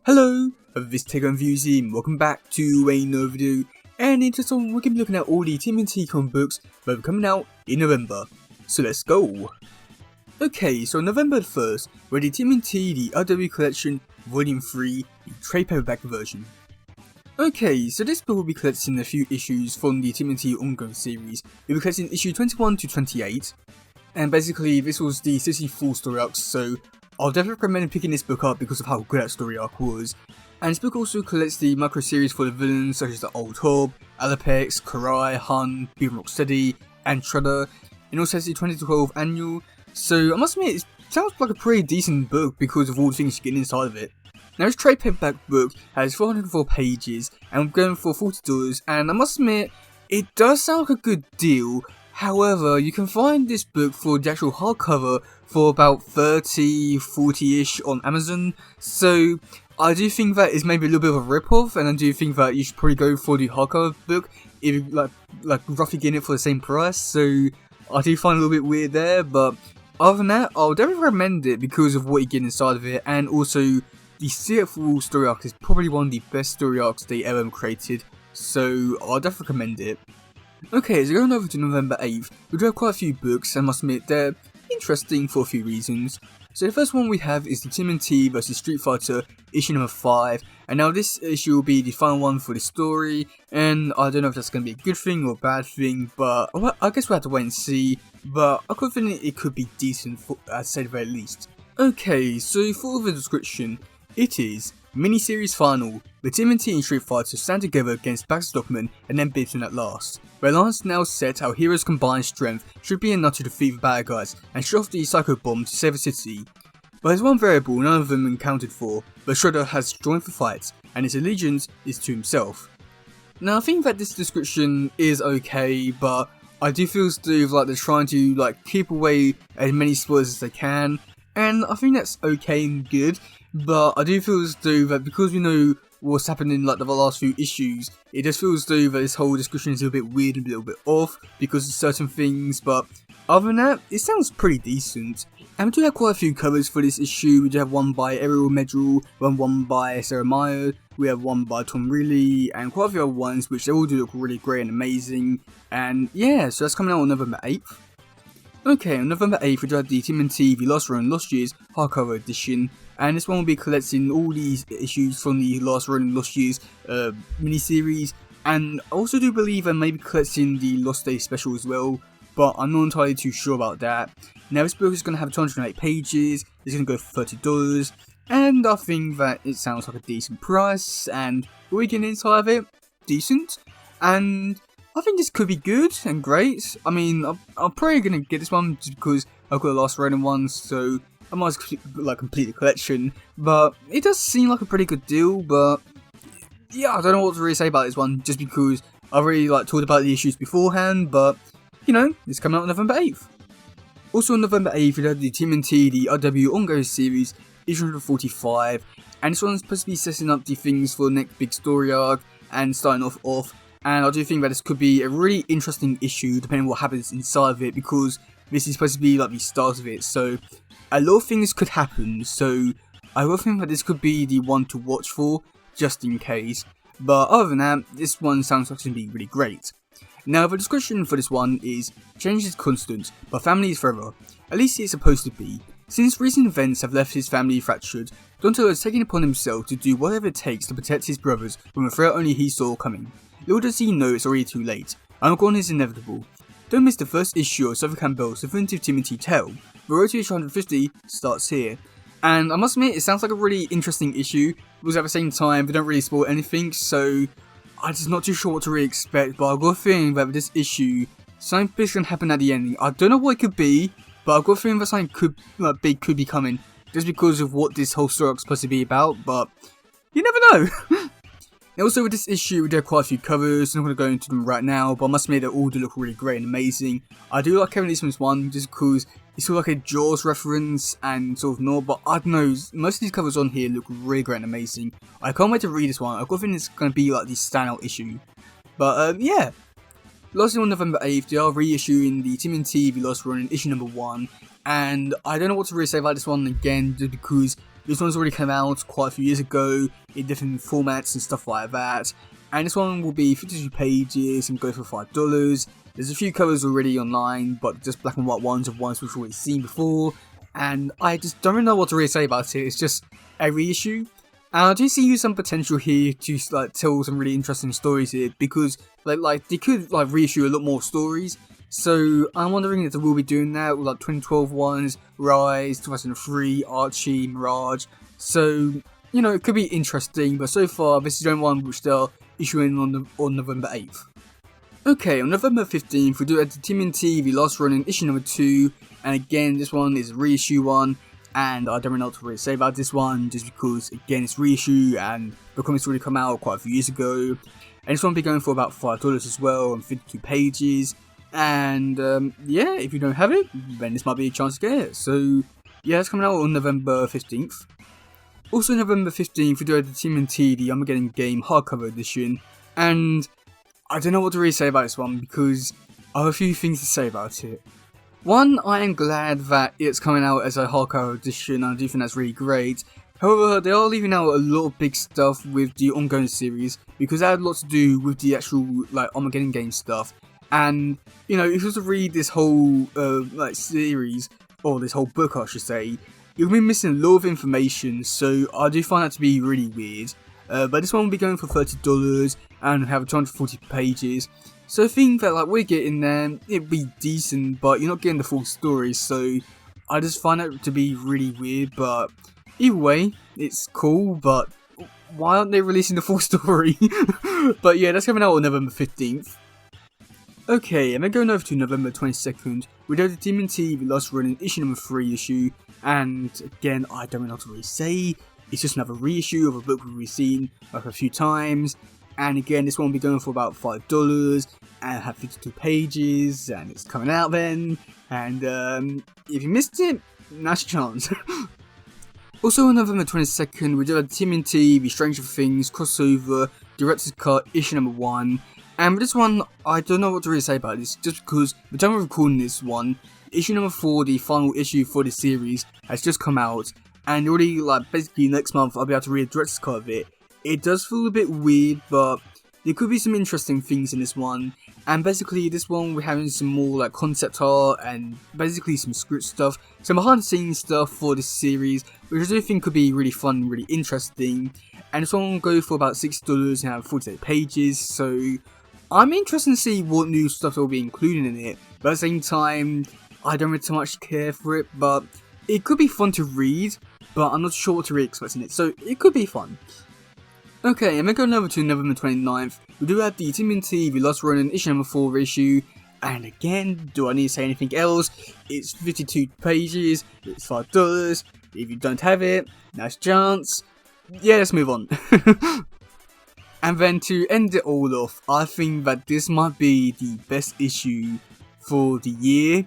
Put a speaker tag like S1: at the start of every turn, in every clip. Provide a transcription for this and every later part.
S1: Hello, this is teddygaming and welcome back to another video, and in this one we're going to be looking at all the TMNT comic books that are coming out in November. So let's go! Okay, so on November 1st, we had the TMNT The RW Collection Volume 3, the trade paperback version. Okay, so this book will be collecting a few issues from the TMNT ongoing series. We'll be collecting issue 21 to 28, and basically this was the 64 story arc, so I'll definitely recommend picking this book up because of how good that story arc was. And this book also collects the micro series for the villains such as the Old Hob, Alapex, Karai, Hun, Beaver Rocksteady, and Shredder, and also has the 2012 annual. So I must admit, it sounds like a pretty decent book because of all the things you get inside of it. Now this trade paperback book has 404 pages and I'm going for $40, and I must admit, it does sound like a good deal. However, you can find this book for the actual hardcover for about 40-ish on Amazon, so I do think that is maybe a little bit of a rip-off, and I do think that you should probably go for the hardcover book if you like roughly getting it for the same price, so I do find it a little bit weird there, but other than that, I'll definitely recommend it because of what you get inside of it, and also the Seattle story arc is probably one of the best story arcs they ever created, so I'll definitely recommend it. Okay, so going over to November 8th, we do have quite a few books, and I must admit they're interesting for a few reasons. So the first one we have is the TMNT vs Street Fighter issue number 5, and now this issue will be the final one for the story, and I don't know if that's going to be a good thing or a bad thing, but I guess we'll have to wait and see, but I'm confident it could be decent, at the very least. Okay, so for the description, it is miniseries final. The TMNT and Street Fighter stand together against Baxter Stockman and then Bibson at last. Where Lance now set our heroes' combined strength should be enough to defeat the bad guys and shoot off the Psycho Bomb to save the city. But there's one variable none of them accounted for, but Shredder has joined the fight, and his allegiance is to himself. Now I think that this description is okay, but I do feel still like they're trying to keep away as many spoilers as they can, and I think that's okay and good, but I do feel as though that because we know what's happened in the last few issues, it just feels as though that this whole description is a little bit weird and a little bit off because of certain things, but other than that, it sounds pretty decent. And we do have quite a few covers for this issue. We do have one by Ariel Medrell, one by Sarah Meyer, we have one by Tom Riley, and quite a few other ones which they all do look really great and amazing, and yeah, so that's coming out on November 8th. Okay, on November 8th we do have the TMNT The Last Ronin Lost Years hardcover edition, and this one will be collecting all these issues from the Last Ronin Lost Years miniseries, and I also do believe I may be collecting the Lost Day special as well, but I'm not entirely too sure about that. Now this book is going to have 208 pages, it's going to go for $30, and I think that it sounds like a decent price, and what we get inside of it, decent, and I think this could be good and great. I mean, I'm probably going to get this one just because I've got the Last Ronin one, so I might as well complete the collection. But it does seem like a pretty good deal, but yeah, I don't know what to really say about this one, just because I've already talked about the issues beforehand, but you know, it's coming out on November 8th. Also on November 8th, we have the TMNT The RW ongoing series, issue 145, and this one's supposed to be setting up the things for the next big story arc and starting off. And I do think that this could be a really interesting issue depending on what happens inside of it, because this is supposed to be the start of it, so a lot of things could happen, so I will think that this could be the one to watch for, just in case. But other than that, this one sounds like it's going to be really great. Now the description for this one is, change is constant, but family is forever. At least it's supposed to be. Since recent events have left his family fractured, Donto has taken upon himself to do whatever it takes to protect his brothers from a threat only he saw coming. Little does he know it's already too late. Armageddon is inevitable. Don't miss the first issue of Suffolk Campbell's definitive TMNT tale. The road to issue 150 starts here. And I must admit, it sounds like a really interesting issue, because at the same time, they don't really spoil anything, so I'm just not too sure what to really expect, but I've got a feeling that with this issue, something big's gonna happen at the ending. I don't know what it could be, but I've got a feeling that something big could be coming, just because of what this whole story is supposed to be about, but you never know! Now also with this issue, we do have quite a few covers, I'm not going to go into them right now, but I must admit they all do look really great and amazing. I do like Kevin Eastman's one, just because it's sort of like a Jaws reference and sort of but I don't know, most of these covers on here look really great and amazing. I can't wait to read this one, I've got a feeling it's going to be the standout issue. But yeah. Lastly on November 8th, they are reissuing the TMNT The Last Ronin issue number 1, and I don't know what to really say about this one again, just because This one's already come out quite a few years ago in different formats and stuff like that. And this one will be 52 pages and go for $5. There's a few covers already online, but just black and white ones of ones we've already seen before. And I just don't really know what to really say about it. It's just a reissue. And I do see some potential here to like tell some really interesting stories here, because like they could like reissue a lot more stories. So I'm wondering if they will be doing that with like 2012 ones, Rise, 2003, Archie, Mirage. So you know, it could be interesting. But so far, this is the only one which they're issuing on November 8th. Okay, on November 15th, we do have the TMNT, the last run in issue number 2. And again, this one is a reissue one. And I don't really know what to really say about this one, just because, again, it's reissue and the comics already come out quite a few years ago. And this one will be going for about $5 as well, and 52 pages. And, yeah, if you don't have it, then this might be a chance to get it. So, yeah, it's coming out on November 15th. Also, November 15th, we do have the TMNT, the Armageddon Game hardcover edition. And I don't know what to really say about this one, because I have a few things to say about it. One, I am glad that it's coming out as a hardcover edition, and I do think that's really great. However, they are leaving out a lot of big stuff with the ongoing series, because that had a lot to do with the actual like Armageddon Game stuff. And, you know, if you were to read this whole like series, or this whole book I should say, you'll be missing a lot of information, so I do find that to be really weird. But this one will be going for $30 and have 240 pages. So I think that like we're getting there, it'd be decent, but you're not getting the full story, so I just find that to be really weird. But either way, it's cool, but why aren't they releasing the full story? But yeah, that's coming out on November 15th. Okay, and then going over to November 22nd, we do the TMNT, the last run in issue number 3 issue, and again, I don't know what to really say. It's just another reissue of a book we've seen like a few times. And again, this one will be going for about $5 and have 52 pages, and it's coming out then. And if you missed it, now's your chance. Also on November 22nd, we do have TMNT, The Stranger Things crossover, Director's Cut, issue number 1. And with this one, I don't know what to really say about this, just because the time of recording this one, issue number 4, the final issue for the series, has just come out. And already, like, basically next month, I'll be able to read the Director's Cut of it. It does feel a bit weird, but there could be some interesting things in this one. And basically, this one we're having some more like concept art and basically some script stuff, some behind the scenes stuff for this series, which I do think could be really fun and really interesting. And this one will go for about $6 and have 48 pages, so I'm interested to see what new stuff will be included in it. But at the same time, I don't really too much care for it, but it could be fun to read, but I'm not sure what to really expect in it, so it could be fun. Okay, and then going over to November 29th, we do have the TMNT, the Lost Ronin issue number 4 issue, and again, do I need to say anything else? It's 52 pages, it's $5, if you don't have it, nice chance. Yeah, let's move on. And then to end it all off, I think that this might be the best issue for the year,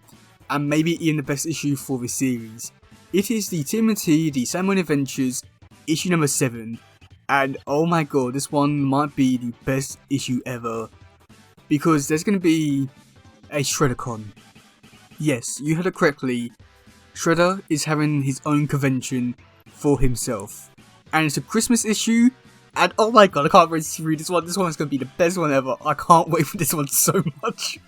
S1: and maybe even the best issue for the series. It is the TMNT, the Salmon Adventures, issue number 7. And oh my god, this one might be the best issue ever, because there's going to be a ShredderCon. Yes, you heard it correctly. Shredder is having his own convention for himself. And it's a Christmas issue, and oh my god, I can't wait to read this one. This one's going to be the best one ever. I can't wait for this one so much.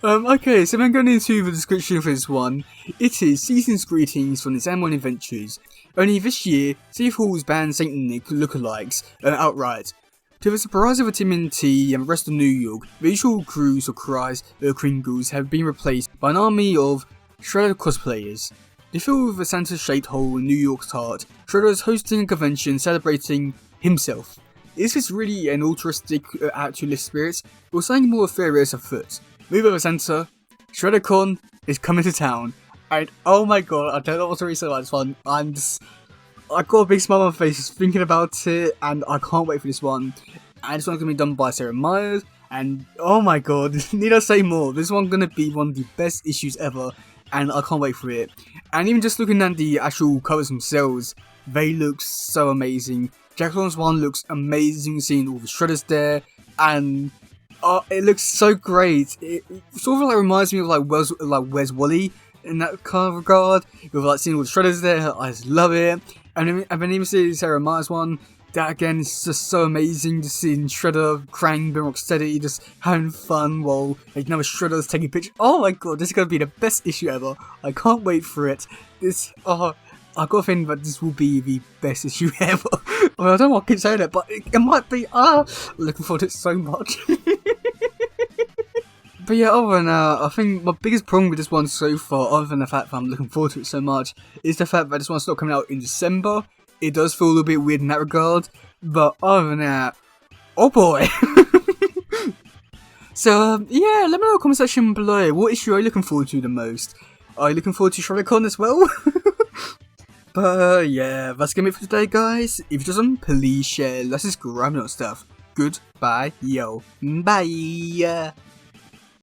S1: Okay, so then going into the description for this one, it is Season's Greetings from the Salmon Adventures. Only this year, Steve Hall's banned Saint Nick lookalikes outright. To the surprise of the TMNT and the rest of New York, the usual crews or cries of Kringles have been replaced by an army of Shredder cosplayers. They fill with a Santa-shaped hole in New York's heart. Shredder is hosting a convention celebrating himself. Is this really an altruistic act to lift spirits, or something more nefarious afoot? Move over, Santa. ShredderCon is coming to town. And oh my god, I don't know what to really say about this one. I got a big smile on my face just thinking about it, and I can't wait for this one. And this one's gonna be done by Sarah Myers, and oh my god, need I say more? This one's gonna be one of the best issues ever, and I can't wait for it. And even just looking at the actual covers themselves, they look so amazing. Jack Lawrence one looks amazing, seeing all the Shredders there, and it looks so great. It sort of like reminds me of like Where's Wally, in that kind of regard. With like seeing all the shredders there, I just love it. And then even seeing Sarah Myers one, that again is just so amazing. Just seeing Shredder, Krang, Ben Rocksteady just having fun while like another Shredder's taking pictures. Oh my god, this is gonna be the best issue ever. I can't wait for it. I got a feeling that this will be the best issue ever. I mean, I don't know why I keep saying it, but it might be. Looking forward to it so much. But yeah, other than that, I think my biggest problem with this one so far, other than the fact that I'm looking forward to it so much, is the fact that this one's not coming out in December. It does feel a little bit weird in that regard, but other than that, oh boy! So, yeah, let me know in the comment section below, what issue are you looking forward to the most? Are you looking forward to ShredderCon as well? But yeah, that's gonna be it for today, guys. If you just please share, let's just grab that stuff. Goodbye, yo. Bye!